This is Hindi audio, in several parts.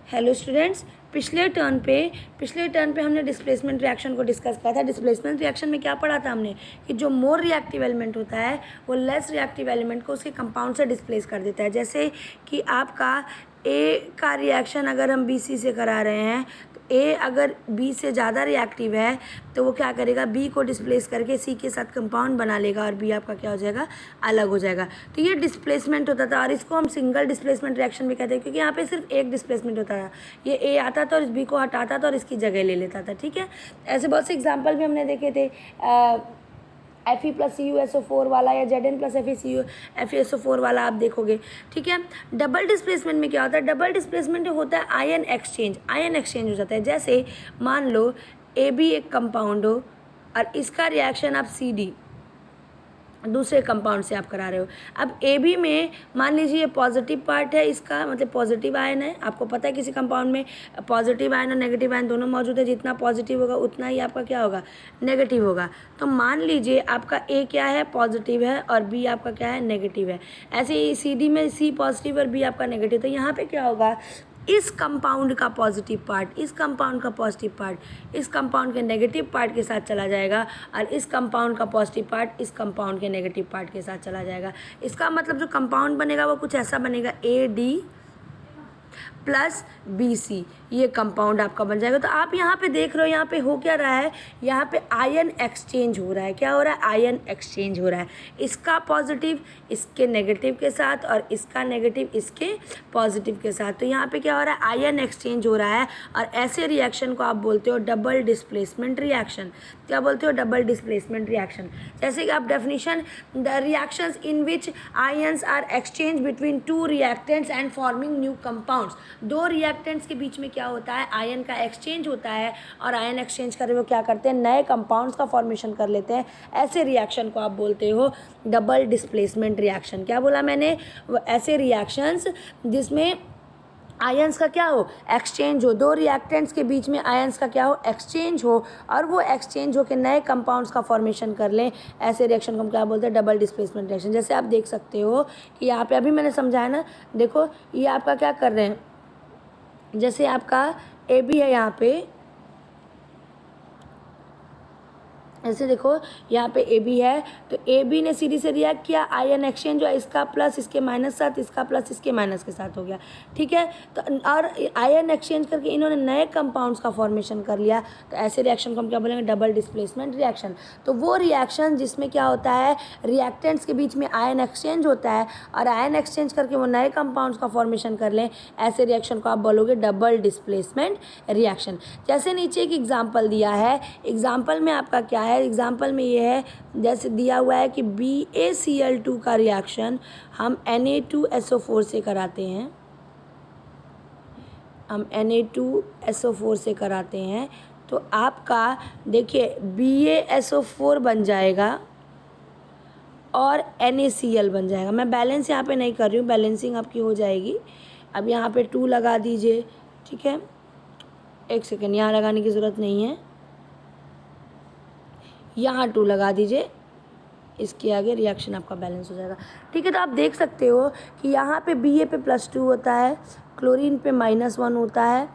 हेलो स्टूडेंट्स, पिछले टर्न पे हमने डिस्प्लेसमेंट रिएक्शन को डिस्कस किया था। डिस्प्लेसमेंट रिएक्शन में क्या पढ़ा था हमने कि जो मोर रिएक्टिव एलिमेंट होता है वो लेस रिएक्टिव एलिमेंट को उसके कंपाउंड से डिस्प्लेस कर देता है। जैसे कि आपका ए का रिएक्शन अगर हम बी सी से करा रहे हैं तो ए अगर बी से ज़्यादा रिएक्टिव है तो वो क्या करेगा, बी को डिस्प्लेस करके सी के साथ कंपाउंड बना लेगा और बी आपका क्या हो जाएगा, अलग हो जाएगा। तो ये डिस्प्लेसमेंट होता था और इसको हम सिंगल डिस्प्लेसमेंट रिएक्शन भी कहते हैं, क्योंकि यहाँ पे सिर्फ एक डिस्प्लेसमेंट होता था। ये ए आता था और इस बी को हटाता था और इसकी जगह ले लेता था। ठीक है, ऐसे बहुत से एग्जाम्पल भी हमने देखे थे। Fe प्लस CuSO4 वाला या Zn प्लस FeSO4 वाला आप देखोगे। ठीक है, डबल डिस्प्लेसमेंट में क्या होता है, डबल डिस्प्लेसमेंट होता है आयन एक्सचेंज हो जाता है। जैसे मान लो AB एक कंपाउंड हो और इसका रिएक्शन आप CD दूसरे कंपाउंड से आप करा रहे हो। अब AB में मान लीजिए ये पॉजिटिव पार्ट है, इसका मतलब पॉजिटिव आयन है। आपको पता है किसी कंपाउंड में पॉजिटिव आयन और नेगेटिव आयन दोनों मौजूद है। जितना पॉजिटिव होगा उतना ही आपका क्या होगा, नेगेटिव होगा। तो मान लीजिए आपका A क्या है, पॉजिटिव है और B आपका क्या है, नेगेटिव है। ऐसे ही CD में C पॉजिटिव और B आपका नेगेटिव। तो यहाँ पे क्या होगा, इस कंपाउंड का पॉजिटिव पार्ट इस कंपाउंड का पॉजिटिव पार्ट इस कंपाउंड के नेगेटिव पार्ट के साथ चला जाएगा और इस कंपाउंड का पॉजिटिव पार्ट इस कंपाउंड के नेगेटिव पार्ट के साथ चला जाएगा। इसका मतलब जो कंपाउंड बनेगा वो कुछ ऐसा बनेगा, AD प्लस BC, ये कंपाउंड आपका बन जाएगा। तो आप यहाँ पे देख रहे हो, यहाँ पे हो क्या रहा है, यहाँ पे आयन एक्सचेंज हो रहा है। क्या हो रहा है, आयन एक्सचेंज हो रहा है। इसका पॉजिटिव इसके नेगेटिव के साथ और इसका नेगेटिव इसके पॉजिटिव के साथ। तो यहाँ पे क्या हो रहा है, आयन एक्सचेंज हो रहा है और ऐसे रिएक्शन को आप बोलते हो डबल डिस्प्लेसमेंट रिएक्शन। क्या बोलते हो, डबल डिस्प्लेसमेंट रिएक्शन। जैसे कि आप definition, the reactions in which ions are exchange between two reactants and forming new compounds. दो रिएक्टेंट्स के बीच में क्या होता है, आयन का एक्सचेंज होता है और आयन एक्सचेंज कर वो क्या करते हैं, नए कंपाउंड्स का फॉर्मेशन कर लेते हैं। ऐसे रिएक्शन को आप बोलते हो डबल डिस्प्लेसमेंट रिएक्शन। क्या बोला मैंने, ऐसे रिएक्शंस जिसमें आयंस का क्या हो, एक्सचेंज हो। दो रिएक्टेंट्स के बीच में आयंस का क्या हो, एक्सचेंज हो और वो एक्सचेंज हो के नए कंपाउंड्स का फॉर्मेशन कर लें। ऐसे रिएक्शन को हम क्या बोलते हैं, डबल डिस्प्लेसमेंट रिएक्शन। जैसे आप देख सकते हो कि यहाँ पे अभी मैंने समझाया ना, देखो ये आपका क्या कर रहे हैं, जैसे आपका AB है यहाँ पे, ऐसे देखो यहाँ पे AB है तो AB ने CD से रिएक्ट किया, आयन एक्सचेंज हुआ, इसका प्लस इसके माइनस साथ, इसका प्लस इसके माइनस के साथ हो गया। ठीक है, तो और आयन एक्सचेंज करके इन्होंने नए कंपाउंड्स का फॉर्मेशन कर लिया। तो ऐसे रिएक्शन को हम क्या बोलेंगे, डबल डिस्प्लेसमेंट रिएक्शन। तो वो रिएक्शन जिसमें क्या होता है, रिएक्टेंट्स के बीच में आयन एक्सचेंज होता है और आयन एक्सचेंज करके वो नए कंपाउंड्स का फॉर्मेशन कर लें, ऐसे रिएक्शन को आप बोलोगे डबल डिस्प्लेसमेंट रिएक्शन। जैसे नीचे एक एग्जाम्पल दिया है, एग्जाम्पल में आपका क्या है, एग्जाम्पल में ये है, जैसे दिया हुआ है कि BaCl2 का रिएक्शन हम Na2SO4 से कराते हैं, तो आपका देखिए BaSO4 बन जाएगा और NaCl बन जाएगा। मैं बैलेंस यहाँ पे नहीं कर रही हूँ, बैलेंसिंग आपकी हो जाएगी। अब यहाँ पे 2 लगा दीजिए। ठीक है, एक सेकेंड, यहाँ लगाने की ज़रूरत नहीं है, यहाँ 2 लगा दीजिए, इसके आगे रिएक्शन आपका बैलेंस हो जाएगा। ठीक है, तो आप देख सकते हो कि यहाँ पे Ba पे +2 होता है, क्लोरीन पे -1 होता है,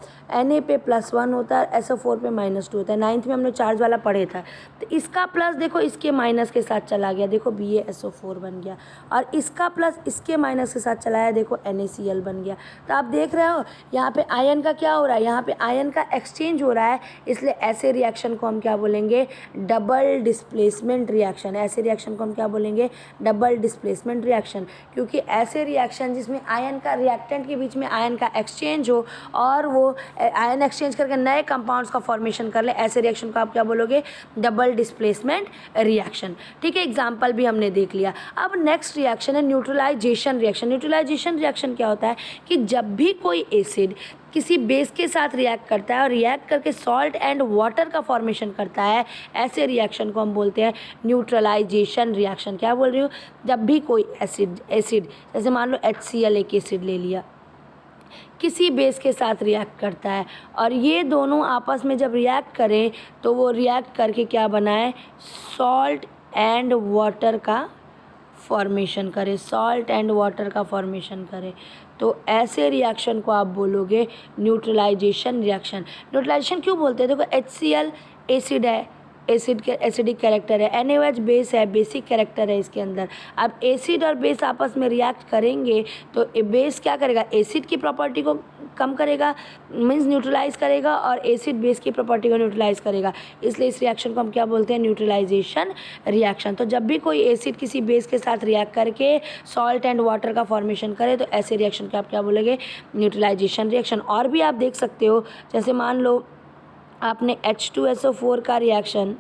Na पे +1 होता है, SO4 पे -2 होता है। 9th में हमने चार्ज वाला पढ़े था। तो इसका प्लस देखो इसके माइनस के साथ चला गया, देखो BaSO4 बन गया, और इसका प्लस इसके माइनस के साथ चलाया, देखो NaCl बन गया। तो आप देख रहे हो यहाँ पे आयन का क्या हो रहा है, यहाँ पे आयन का एक्सचेंज हो रहा है, इसलिए ऐसे रिएक्शन को हम क्या बोलेंगे, डबल डिस्प्लेसमेंट रिएक्शन। ऐसे रिएक्शन को हम क्या बोलेंगे, डबल डिस्प्लेसमेंट रिएक्शन। क्योंकि ऐसे रिएक्शन जिसमें आयन का रिएक्टेंट के बीच में आयन का एक्सचेंज हो और वो आयन एक्सचेंज करके नए कंपाउंड्स का फॉर्मेशन कर ले, ऐसे रिएक्शन को आप क्या बोलोगे, डबल डिस्प्लेसमेंट रिएक्शन। ठीक है, एग्जांपल भी हमने देख लिया। अब नेक्स्ट रिएक्शन है न्यूट्रलाइजेशन रिएक्शन। न्यूट्रलाइजेशन रिएक्शन क्या होता है कि जब भी कोई एसिड किसी बेस के साथ रिएक्ट करता है और रिएक्ट करके सॉल्ट एंड वाटर का फॉर्मेशन करता है, ऐसे रिएक्शन को हम बोलते हैं न्यूट्रलाइजेशन रिएक्शन। क्या बोल रही हूँ, जब भी कोई एसिड जैसे मान लो HCl एक एसिड ले लिया, किसी बेस के साथ रिएक्ट करता है और ये दोनों आपस में जब रिएक्ट करें तो वो रिएक्ट करके क्या बनाए, सॉल्ट एंड वाटर का फॉर्मेशन करे, सॉल्ट एंड वाटर का फॉर्मेशन करे। तो ऐसे रिएक्शन को आप बोलोगे न्यूट्रलाइजेशन रिएक्शन। न्यूट्रलाइजेशन क्यों बोलते हैं? देखो HCl एसिड है, एसिड के एसिडिक कैरेक्टर है, NaOH बेस है, बेसिक कैरेक्टर है इसके अंदर। अब एसिड और बेस आपस में रिएक्ट करेंगे तो बेस क्या करेगा? एसिड की प्रॉपर्टी को कम करेगा, मीन्स न्यूट्रलाइज करेगा, और एसिड बेस की प्रॉपर्टी को न्यूट्रलाइज करेगा। इसलिए इस रिएक्शन को हम क्या बोलते हैं? Neutralisation reaction. तो जब भी कोई एसिड किसी बेस के साथ रिएक्ट करके सॉल्ट एंड वाटर का फॉर्मेशन करे तो ऐसे रिएक्शन को आप क्या बोलेंगे? Neutralisation reaction. और भी आप देख सकते हो, जैसे मान लो आपने H2SO4 का रिएक्शन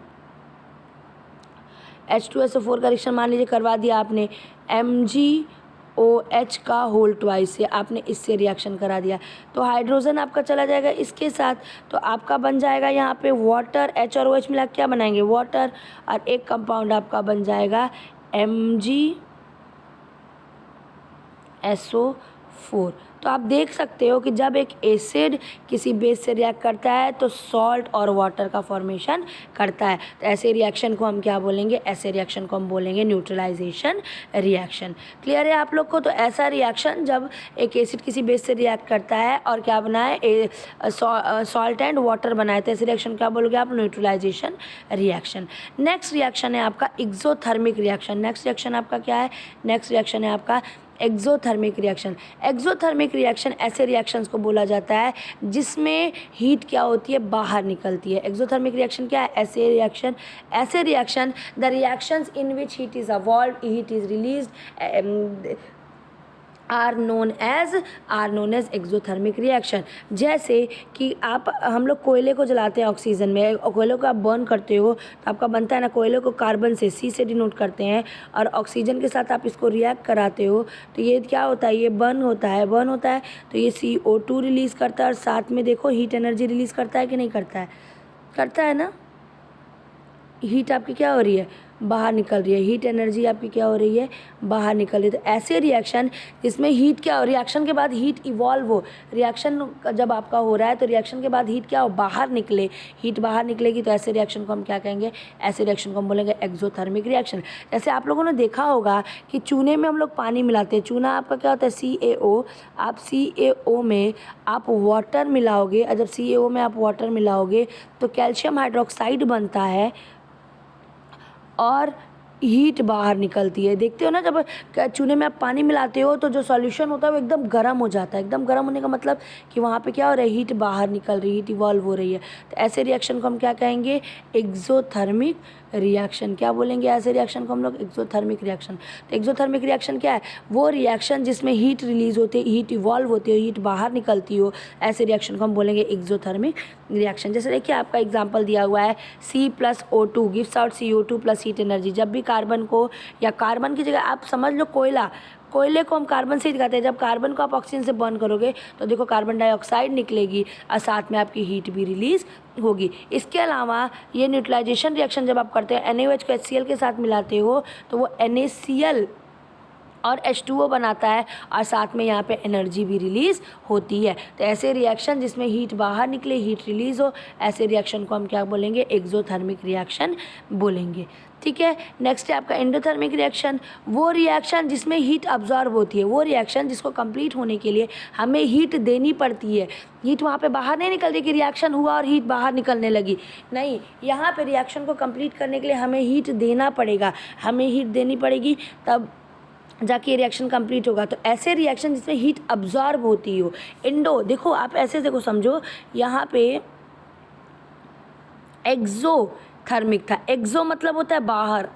मान लीजिए करवा दिया आपने MgOH का होल ट्वाइस से, आपने इससे रिएक्शन करा दिया, तो हाइड्रोजन आपका चला जाएगा इसके साथ, तो आपका बन जाएगा यहाँ पे वाटर। H और OH मिला क्या बनाएंगे? वाटर। और एक कंपाउंड आपका बन जाएगा MgSO4। तो आप देख सकते हो कि जब एक एसिड किसी बेस से रिएक्ट करता है तो सॉल्ट और वाटर का फॉर्मेशन करता है। तो ऐसे रिएक्शन को हम क्या बोलेंगे? ऐसे रिएक्शन को हम बोलेंगे न्यूट्रलाइजेशन रिएक्शन। क्लियर है आप लोग को? तो ऐसा रिएक्शन जब एक एसिड किसी बेस से रिएक्ट करता है और क्या बनाए? सॉल्ट एंड वाटर बनाए, तो ऐसे रिएक्शन क्या बोलोगे आप? Neutralisation reaction. नेक्स्ट रिएक्शन है आपका एक्सोथर्मिक रिएक्शन। नेक्स्ट रिएक्शन आपका क्या है? नेक्स्ट रिएक्शन है आपका एक्सोथर्मिक रिएक्शन। एक्सोथर्मिक रिएक्शन ऐसे रिएक्शंस को बोला जाता है जिसमें हीट क्या होती है? बाहर निकलती है। एक्सोथर्मिक रिएक्शन क्या है? ऐसे reaction the reactions in which heat is evolved, heat is released are known as exothermic reaction. जैसे कि हम लोग कोयले को जलाते हैं ऑक्सीजन में, कोयले को आप बर्न करते हो तो आपका बनता है ना, कोयले को कार्बन से C से डिनोट करते हैं, और ऑक्सीजन के साथ आप इसको रिएक्ट कराते हो तो ये क्या होता है? ये बर्न होता है तो ये CO2 रिलीज़ करता है, और साथ में देखो हीट एनर्जी रिलीज़ करता है कि नहीं करता है? करता है ना। हीट आपकी क्या हो रही है? बाहर निकल रही है। हीट एनर्जी आपकी क्या हो रही है? बाहर निकल रही है। तो ऐसे रिएक्शन जिसमें हीट क्या हो, रिएक्शन के बाद हीट इवॉल्व हो, रिएक्शन जब आपका हो रहा है तो रिएक्शन के बाद हीट क्या हो? बाहर निकले, हीट बाहर निकलेगी, तो ऐसे रिएक्शन को हम क्या कहेंगे? ऐसे रिएक्शन को हम बोलेंगे एक्सोथर्मिक रिएक्शन। जैसे आप लोगों ने देखा होगा कि चूने में हम लोग पानी मिलाते हैं, चूना आपका क्या होता है? CaO। आप CaO में आप वाटर मिलाओगे, और जब CaO में आप वाटर मिलाओगे तो कैल्शियम हाइड्रोक्साइड बनता है और हीट बाहर निकलती है। देखते हो ना, जब चूने में आप पानी मिलाते हो तो जो सॉल्यूशन होता है वो एकदम गर्म हो जाता है। एकदम गर्म होने का मतलब कि वहाँ पे क्या हो रहा है? हीट बाहर निकल रही है, हीट इवॉल्व हो रही है। तो ऐसे रिएक्शन को हम क्या कहेंगे? Exothermic reaction. क्या बोलेंगे? ऐसे रिएक्शन को हम लोग एक्सोथर्मिक रिएक्शन। तो एक्सोथर्मिक रिएक्शन क्या है? वो रिएक्शन जिसमें हीट रिलीज होती है, हीट इवॉल्व होती है, हीट बाहर निकलती हो, ऐसे रिएक्शन को हम बोलेंगे एक्सोथर्मिक रिएक्शन। जैसे देखिए आपका एग्जांपल दिया हुआ है C+O2 gives out CO2 plus heat energy. जब भी कार्बन को, या कार्बन की जगह आप समझ लो कोयले को हम कार्बन से ही दिखाते हैं। जब कार्बन को आप ऑक्सीजन से बर्न करोगे तो देखो कार्बन डाइऑक्साइड निकलेगी और साथ में आपकी हीट भी रिलीज होगी। इसके अलावा ये न्यूट्रलाइजेशन रिएक्शन जब आप करते हैं, NaOH को HCl के साथ मिलाते हो तो वो NaCl और H2O बनाता है, और साथ में यहाँ पे एनर्जी भी रिलीज़ होती है। तो ऐसे रिएक्शन जिसमें हीट बाहर निकले, हीट रिलीज़ हो, ऐसे रिएक्शन को हम क्या बोलेंगे? एक्सोथर्मिक रिएक्शन बोलेंगे। ठीक है। नेक्स्ट है आपका एंडोथर्मिक रिएक्शन। वो रिएक्शन जिसमें हीट अब्जॉर्ब होती है, वो रिएक्शन जिसको कंप्लीट होने के लिए हमें हीट देनी पड़ती है। हीट वहाँ पे बाहर नहीं निकलती कि रिएक्शन हुआ और हीट बाहर निकलने लगी, नहीं, यहाँ पे रिएक्शन को कंप्लीट करने के लिए हमें हीट देना पड़ेगा, हमें हीट देनी पड़ेगी, तब जाके ये रिएक्शन कंप्लीट होगा। तो ऐसे रिएक्शन जिसमें हीट अब्जॉर्ब होती हो, देखो आप ऐसे देखो, समझो यहाँ पे एक्सोथर्मिक था। एक्सो मतलब होता है बाहर,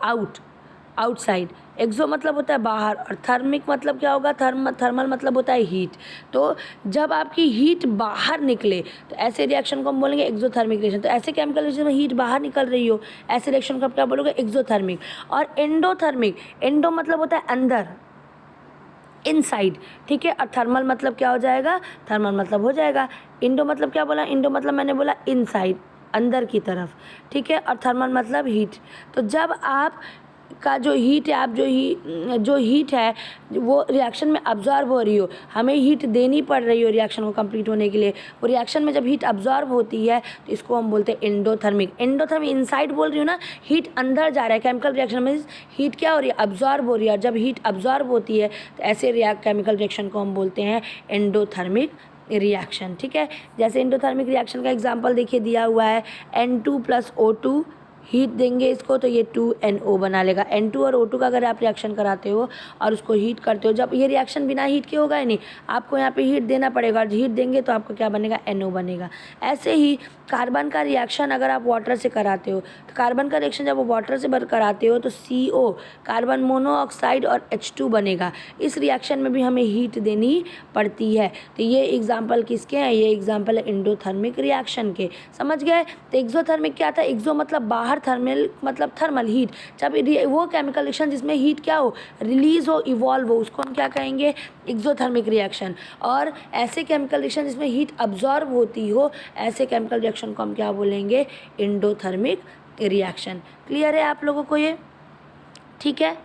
आउटसाइड। एक्सो मतलब होता है बाहर, और थर्मिक मतलब क्या होगा? थर्मल मतलब होता है हीट। तो जब आपकी हीट बाहर निकले तो ऐसे रिएक्शन को हम बोलेंगे एक्सोथर्मिक रिएक्शन। तो ऐसे केमिकल रिएक्शन में हीट बाहर निकल रही हो, ऐसे रिएक्शन को आप क्या बोलोगे? एक्सोथर्मिक। और एंडोथर्मिक, एंडो मतलब होता है अंदर, इनसाइड, ठीक है। और थर्मल मतलब क्या हो जाएगा? थर्मल मतलब हो जाएगा। इंडो मतलब क्या बोला? इंडो मतलब मैंने बोला इनसाइड, अंदर की तरफ, ठीक है। और थर्मल मतलब हीट। तो जब आप का जो हीट है, आप जो हीट है वो रिएक्शन में अब्जॉर्ब हो रही हो, हमें हीट देनी पड़ रही हो रिएक्शन को कंप्लीट होने के लिए, वो रिएक्शन में जब हीट अब्जॉर्ब होती है तो इसको हम बोलते हैं एंडोथर्मिक। एंडोथर्मिक इनसाइड बोल रही हूँ ना, हीट अंदर जा रहा है, केमिकल रिएक्शन में हीट क्या हो रही है, अब्जॉर्ब हो रही है, और जब हीट अब्जॉर्ब होती है तो ऐसे केमिकल रिएक्शन को हम बोलते हैं एंडोथर्मिक रिएक्शन। ठीक है, जैसे एंडोथर्मिक रिएक्शन का एग्जांपल देखिए दिया हुआ है, N2 + O2, हीट देंगे इसको तो ये 2NO बना लेगा। N2 और O2 का अगर आप रिएक्शन कराते हो और उसको हीट करते हो, जब ये रिएक्शन बिना हीट के होगा ही नहीं, आपको यहाँ पे हीट देना पड़ेगा, और हीट देंगे तो आपको क्या बनेगा, NO बनेगा। ऐसे ही कार्बन का रिएक्शन अगर आप वाटर से कराते हो, तो कार्बन का रिएक्शन जब वो वाटर से कराते हो तो CO, कार्बन मोनोऑक्साइड और H2 बनेगा। इस रिएक्शन में भी हमें हीट देनी पड़ती है। तो ये एग्जाम्पल किसके हैं, ये एग्जाम्पल है एंडोथर्मिक रिएक्शन के। समझ गए। तो एक्सोथर्मिक क्या था, एक्सो मतलब बाहर, थर्मल मतलब थर्मल हीट, जब वो केमिकल रिएक्शन जिसमें हीट क्या हो, रिलीज हो, इवॉल्व हो, उसको हम क्या कहेंगे, एक्सोथर्मिक रिएक्शन। और ऐसे केमिकल रिएक्शन जिसमें हीट अब्जॉर्ब होती हो, ऐसे केमिकल रिएक्शन को हम क्या बोलेंगे, एंडोथर्मिक रिएक्शन। क्लियर है आप लोगों को ये? ठीक है।